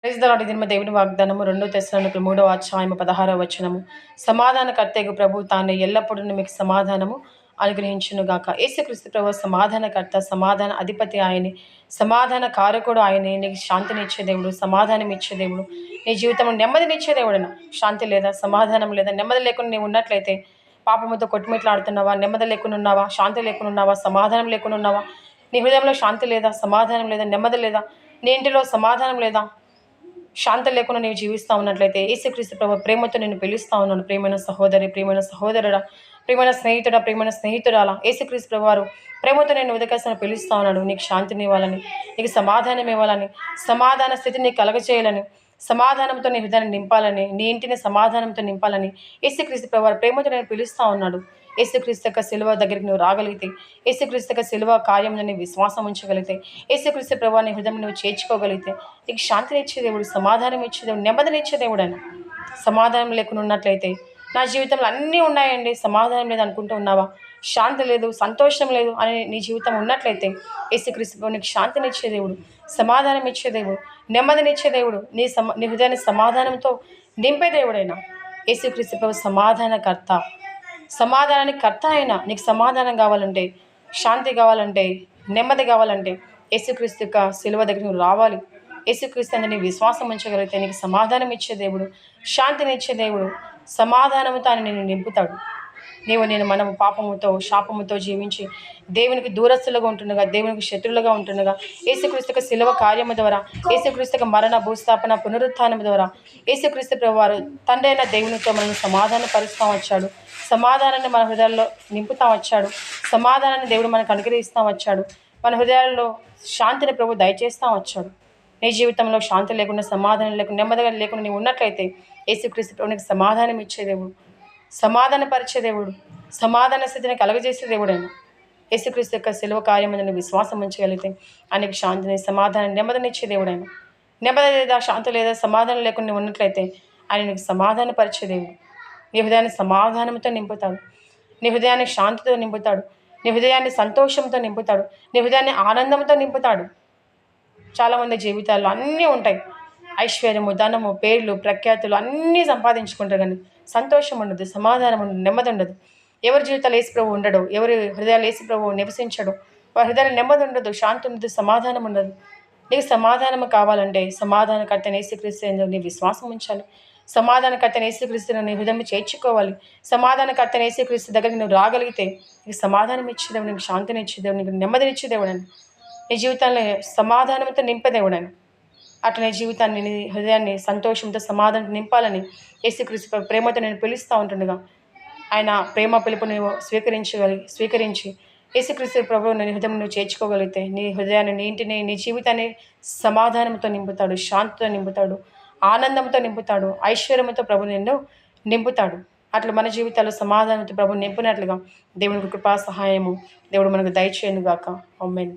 Praise the lord. ఇది మా దేవుని వాగ్దానము 2 తెస్సలోనికయులు 3వ అధ్యాయము 16వ వచనము. సమాధానకర్తయగు ప్రభు తాను ఎల్లప్పుడూ మీకు సమాధానము అనుగ్రహించును గాక. యేసుక్రీస్తు ప్రభు సమాధానకర్త, సమాధాన అధిపతి ఆయనే, సమాధాన కారకుడు ఆయనే. నీకు శాంతినిచ్చే దేవుడు, సమాధానం ఇచ్చే దేవుడు, నీ జీవితంలో నెమ్మదినిచ్చే దేవుడను. శాంతి లేదా, సమాధానం లేదా, నెమ్మది లేకుండా నీవు ఉన్నట్లయితే పాపముతో కొట్టుమిట్లాడుతున్నావా, నెమ్మది లేకుండా ఉన్నావా, శాంతి లేకుండా ఉన్నావా, సమాధానం లేకుండా ఉన్నావా, నీ హృదయంలో శాంతి లేదా, సమాధానం లేదా, నెమ్మది లేదా, నీ ఇంటిలో సమాధానం లేదా, శాంతి లేకుండా నీవు జీవిస్తూ ఉన్నట్లయితే యేసుక్రీస్తు ప్రభు ప్రేమతో నేను పిలుస్తూ ఉన్నాను. ప్రియమైన సహోదరి, ప్రియమైన సహోదరుడా, ప్రియమైన స్నేహితుడా, ప్రియమైన స్నేహితురాలా, యేసుక్రీస్తు ప్రభు వారు ప్రేమతో నేను ఉదయకాలను పిలుస్తూ ఉన్నాడు. నీకు శాంతిని ఇవ్వాలని, నీకు సమాధానం ఇవ్వాలని, సమాధాన స్థితిని కలగచేయాలని, సమాధానంతో నీ హృదయాన్ని నింపాలని, నీ ఇంటిని సమాధానంతో నింపాలని యేసుక్రీస్తు ప్రభు వారు ప్రేమతో నేను పిలుస్తూ ఉన్నాడు. యేసుక్రీస్తు యొక్క సిలువ దగ్గరికి నువ్వు రాగలిగితే, యేసుక్రీస్తు యొక్క సిలువ కార్యంలో నీ విశ్వాసం ఉంచగలిగితే, యేసుక్రీస్తు ప్రభు నీ హృదయం నువ్వు చేర్చుకోగలిగితే నీకు శాంతినిచ్చే దేవుడు, సమాధానం ఇచ్చే దేవుడు, నెమ్మదినిచ్చే దేవుడు ఆయన. సమాధానం లేకుండా ఉన్నట్లయితే నా జీవితంలో అన్నీ ఉన్నాయండి, సమాధానం లేదు అనుకుంటూ ఉన్నావా, శాంతి లేదు, సంతోషం లేదు అని నీ జీవితం ఉన్నట్లయితే యేసుక్రీస్తు ప్రభు నీకు శాంతినిచ్చే దేవుడు, సమాధానం ఇచ్చే దేవుడు, నెమ్మదినిచ్చే దేవుడు, నీ హృదయాన్ని సమాధానంతో నింపే దేవుడైనా యేసుక్రీస్తు ప్రభు సమాధానకర్త, సమాధానానికి కర్త అయినా. నీకు సమాధానం కావాలంటే, శాంతి కావాలంటే, నెమ్మది కావాలంటే యేసుక్రీస్తు యొక్క సిలువ దగ్గర నువ్వు రావాలి. యేసుక్రీస్తు అని నీ విశ్వాసం ఉంచగలిగితే నీకు సమాధానం ఇచ్చే దేవుడు, శాంతినిచ్చే దేవుడు, సమాధానంతో ఆయన నేను నింపుతాడు. నేను మనము పాపముతో, శాపముతో జీవించి దేవునికి దూరస్తులుగా ఉంటుండగా, దేవునికి శత్రులుగా ఉంటుండగా యేసుక్రీస్తు శిలువ కార్యము ద్వారా, యేసుక్రీస్తు మరణ, భూస్థాపన, పునరుత్థానం ద్వారా యేసుక్రీస్తు ప్రభు వారు తండ్రి అయిన దేవునితో మనల్ని సమాధాన పరుస్తూ వచ్చాడు. సమాధానాన్ని మన హృదయాల్లో నింపుతా వచ్చాడు. సమాధానాన్ని దేవుడు మనకు అనుగ్రహిస్తూ వచ్చాడు. మన హృదయాల్లో శాంతిని ప్రభు దయచేస్తూ వచ్చాడు. నీ జీవితంలో శాంతి లేకుండా, సమాధానం లేకుండా, నెమ్మదిగా లేకుండా నీవు ఉన్నట్లయితే యేసుక్రీస్తు ప్రభు నీకు సమాధానం ఇచ్చే దేవుడు, సమాధానపరిచే దేవుడు, సమాధాన స్థితిని కలగజేసే దేవుడైనా యేసుక్రీస్తు యొక్క సిలువ కార్యం మీద విశ్వాసం ఉంచగలిగితే ఆయనకు శాంతిని, సమాధానం, నెమ్మదినిచ్చే దేవుడైనా. నెమ్మది లేదా, శాంతి లేదా, సమాధానం లేకుండా నువ్వు ఉన్నట్లయితే ఆయన నీకు సమాధానపరిచే దేవుడు. నీ హృదయాన్ని సమాధానంతో నింపుతాడు, నీ హృదయాన్ని శాంతితో నింపుతాడు, నీ హృదయాన్ని సంతోషంతో నింపుతాడు, నీ హృదయాన్ని ఆనందంతో నింపుతాడు. చాలామంది జీవితాల్లో అన్నీ ఉంటాయి, ఐశ్వర్యము, ధనము, పేర్లు, ప్రఖ్యాతులు అన్నీ సంపాదించుకుంటారు, కానీ సంతోషం ఉండదు, సమాధానం ఉండదు, నెమ్మది ఉండదు. ఎవరి జీవితాలు యేసు ప్రభు ఉండడు, ఎవరి హృదయాలు యేసు ప్రభు నివసించడు, వారి హృదయాలు నెమ్మది ఉండదు, శాంతి ఉండదు, సమాధానం ఉండదు. నీకు సమాధానం కావాలంటే సమాధానకర్తని యేసుక్రీస్తు నీ విశ్వాసం ఉంచాలి. సమాధానకర్తని యేసుక్రీస్తును నీ హృదయం చేర్చుకోవాలి. సమాధానకర్తని యేసుక్రీస్తు దగ్గరికి నువ్వు రాగలిగితే నీకు సమాధానం ఇచ్చేదేవుడు, నీకు శాంతిని ఇచ్చేదేవుడు, నీకు నెమ్మదినిచ్చేదేవుడని, నీ జీవితాన్ని సమాధానంతో నింపేదేవుడని. అట్లా నీ జీవితాన్ని, నీ హృదయాన్ని సంతోషంతో, సమాధానం నింపాలని యేసుక్రీస్తు ప్రేమతో నేను పిలుస్తూ ఉంటుండగా ఆయన ప్రేమ పిలుపు నువ్వు స్వీకరించి యేసుక్రీస్తు ప్రభువు నీ హృదయం నువ్వు చేర్చుకోగలిగితే నీ హృదయాన్ని, నీ ఇంటిని, నీ జీవితాన్ని సమాధానంతో నింపుతాడు, శాంతితో నింపుతాడు, ఆనందంతో నింపుతాడు, ఐశ్వర్యంతో ప్రభు నిన్ను నింపుతాడు. అట్లా మన జీవితాల్లో సమాధానంతో ప్రభు నింపినట్లుగా దేవునికి కృపా సహాయము దేవుడు మనకు దయచేయను గాక. ఆమేన్.